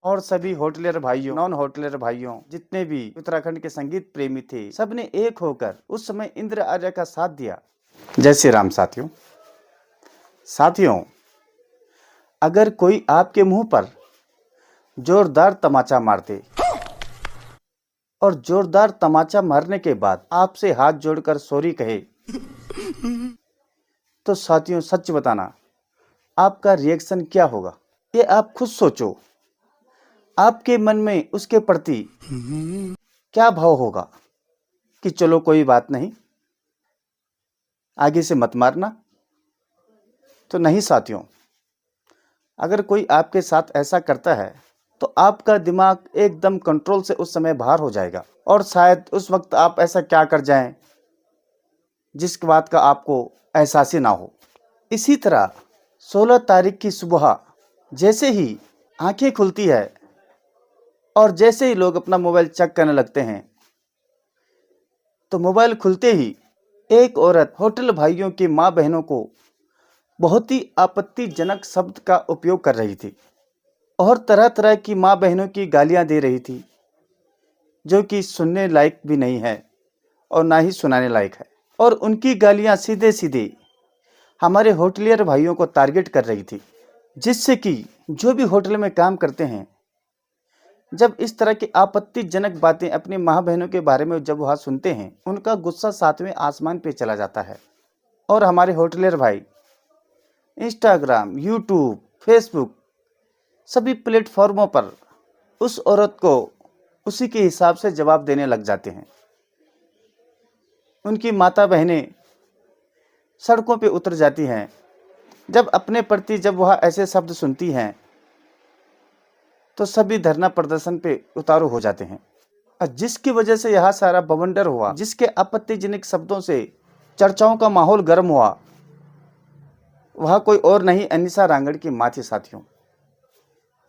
और सभी होटलियर भाइयों, नॉन होटलियर भाइयों, जितने भी उत्तराखंड के संगीत प्रेमी थे, सबने एक होकर उस समय इंद्र आर्य का साथ दिया। जय श्री राम साथियों। साथियों, अगर कोई आपके मुंह पर जोरदार तमाचा मार दे और जोरदार तमाचा मारने के बाद आपसे हाथ जोड़कर सॉरी कहे, तो साथियों सच बताना, आपका रिएक्शन क्या होगा? ये आप खुद सोचो। आपके मन में उसके प्रति क्या भाव होगा कि चलो कोई बात नहीं, आगे से मत मारना? तो नहीं साथियों, अगर कोई आपके साथ ऐसा करता है तो आपका दिमाग एकदम कंट्रोल से उस समय बाहर हो जाएगा और शायद उस वक्त आप ऐसा क्या कर जाएं जिस बात का आपको एहसास ही ना हो। इसी तरह 16 तारीख की सुबह जैसे ही आंखें खुलती है और जैसे ही लोग अपना मोबाइल चेक करने लगते हैं, तो मोबाइल खुलते ही एक औरत होटल भाइयों की माँ बहनों को बहुत ही आपत्तिजनक शब्द का उपयोग कर रही थी और तरह तरह की माँ बहनों की गालियां दे रही थी, जो कि सुनने लायक भी नहीं है और ना ही सुनाने लायक है। और उनकी गालियां सीधे सीधे हमारे होटलियर भाइयों को टारगेट कर रही थी, जिससे कि जो भी होटल में काम करते हैं, जब इस तरह की आपत्तिजनक बातें अपनी माँ बहनों के बारे में जब वह सुनते हैं, उनका गुस्सा 7वें आसमान पे चला जाता है। और हमारे होटलियर भाई इंस्टाग्राम, यूट्यूब, फेसबुक सभी प्लेटफॉर्मों पर उस औरत को उसी के हिसाब से जवाब देने लग जाते हैं। उनकी माता बहनें सड़कों पे उतर जाती हैं जब अपने प्रति जब वह ऐसे शब्द सुनती हैं, तो सभी धरना प्रदर्शन पे उतारू हो जाते हैं। और जिसकी वजह से यह सारा बवंडर हुआ, जिसके आपत्तिजनक शब्दों से चर्चाओं का माहौल गर्म हुआ, वह कोई और नहीं अनीसा रांगड़ की माँ थी साथियों,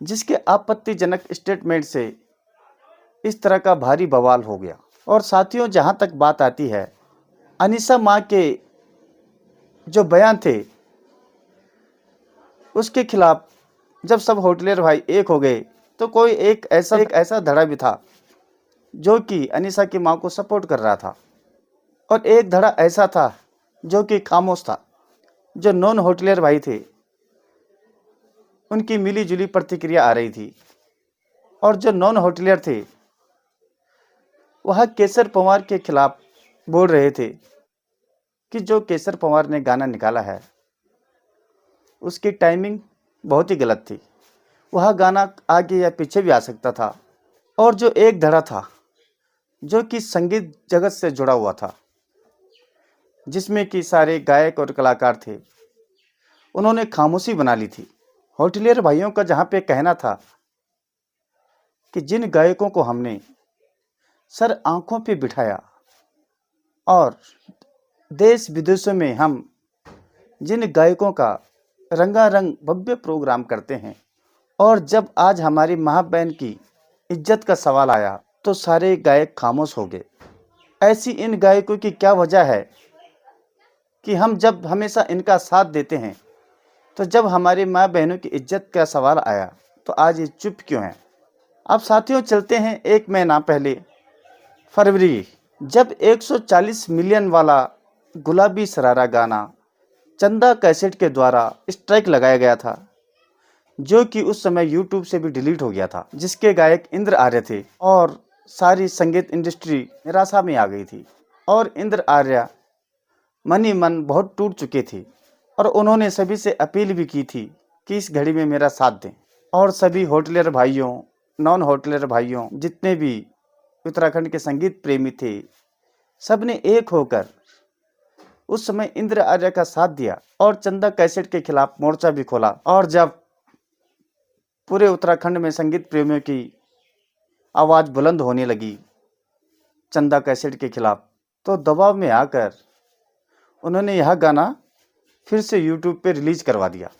जिसके आपत्तिजनक स्टेटमेंट से इस तरह का भारी बवाल हो गया। और साथियों, जहाँ तक बात आती है, अनीसा माँ के जो बयान थे उसके खिलाफ जब सब होटलियर भाई एक हो गए, तो कोई एक ऐसा धड़ा भी था जो कि अनीसा की माँ को सपोर्ट कर रहा था, और एक धड़ा ऐसा था जो कि खामोश था। जो नॉन होटलियर भाई थे, उनकी मिली जुली प्रतिक्रिया आ रही थी, और जो नॉन होटलियर थे वह केसर पंवार के खिलाफ बोल रहे थे कि जो केसर पंवार ने गाना निकाला है उसकी टाइमिंग बहुत ही गलत थी, वह गाना आगे या पीछे भी आ सकता था। और जो एक धड़ा था जो कि संगीत जगत से जुड़ा हुआ था, जिसमें कि सारे गायक और कलाकार थे, उन्होंने खामोशी बना ली थी। होटलियर भाइयों का जहाँ पे कहना था कि जिन गायकों को हमने सर आंखों पे बिठाया और देश विदेशों में हम जिन गायकों का रंगारंग भव्य प्रोग्राम करते हैं, और जब आज हमारी माँ बहन की इज्जत का सवाल आया तो सारे गायक खामोश हो गए। ऐसी इन गायकों की क्या वजह है कि हम जब हमेशा इनका साथ देते हैं, तो जब हमारी माँ बहनों की इज्जत का सवाल आया तो आज ये चुप क्यों हैं? अब साथियों चलते हैं 1 महीना पहले, फरवरी, जब 140 मिलियन वाला गुलाबी सरारा गाना चंदा कैसेट के द्वारा स्ट्राइक लगाया गया था, जो कि उस समय यूट्यूब से भी डिलीट हो गया था, जिसके गायक इंद्र आर्य थे, और सारी संगीत इंडस्ट्री निराशा में आ गई थी। और इंद्र आर्य मन ही मन बहुत टूट चुके थे, और उन्होंने सभी से अपील भी की थी कि इस घड़ी में मेरा साथ दें। और सभी होटलियर भाइयों, नॉन होटलियर भाइयों, जितने भी उत्तराखंड के संगीत प्रेमी थे, सबने एक होकर उस समय इंद्र आर्य का साथ दिया और चंदा कैसेट के खिलाफ मोर्चा भी खोला। और जब पूरे उत्तराखंड में संगीत प्रेमियों की आवाज़ बुलंद होने लगी चंदा कैसेट के खिलाफ, तो दबाव में आकर उन्होंने यह गाना फिर से यूट्यूब पे रिलीज करवा दिया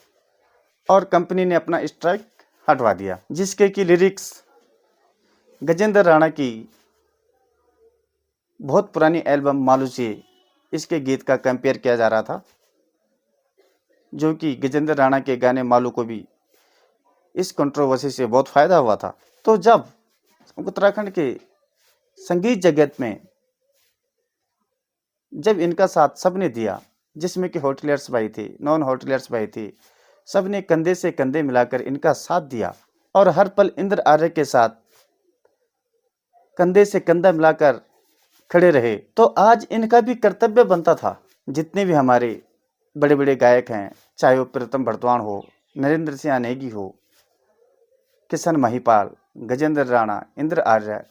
और कंपनी ने अपना स्ट्राइक हटवा दिया, जिसके की लिरिक्स गजेंद्र राणा की बहुत पुरानी एल्बम मालू से इसके गीत का कंपेयर किया जा रहा था, जो कि गजेंद्र राणा के गाने मालू को भी इस कंट्रोवर्सी से बहुत फायदा हुआ था। तो जब उत्तराखंड के संगीत जगत में जब इनका साथ सबने दिया, जिसमें कि होटलियर्स भाई थे, नॉन होटलियर्स भाई थे, सबने कंधे से कंधे मिलाकर इनका साथ दिया और हर पल इंद्र आर्य के साथ कंधे से कंधा मिलाकर खड़े रहे, तो आज इनका भी कर्तव्य बनता था। जितने भी हमारे बड़े बड़े गायक हैं, चाहे वो प्रीतम बर्दवान हो, नरेंद्र सिंह नेगी हो, किशन महिपाल, गजेंद्र राणा, इंद्र आर्य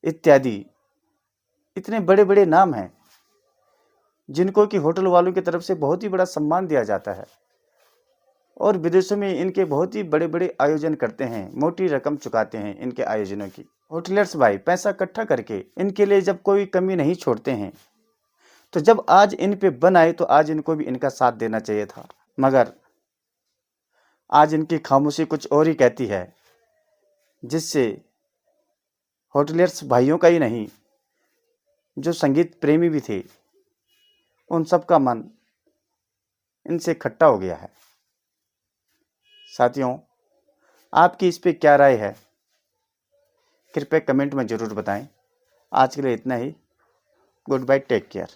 इत्यादि, इतने बड़े बड़े नाम हैं जिनको कि होटल वालों की तरफ से बहुत ही बड़ा सम्मान दिया जाता है और विदेशों में इनके बहुत ही बड़े बड़े आयोजन करते हैं, मोटी रकम चुकाते हैं इनके आयोजनों की। होटलियर्स भाई पैसा इकट्ठा करके इनके लिए जब कोई कमी नहीं छोड़ते हैं, तो जब आज इन पे बन आए तो आज इनको भी इनका साथ देना चाहिए था, मगर आज इनकी खामोशी कुछ और ही कहती है, जिससे होटलियर्स भाइयों का ही नहीं, जो संगीत प्रेमी भी थे, उन सब का मन इनसे खट्टा हो गया है। साथियों, आपकी इस पे क्या राय है, कृपया कमेंट में ज़रूर बताएं। आज के लिए इतना ही। Goodbye, take care.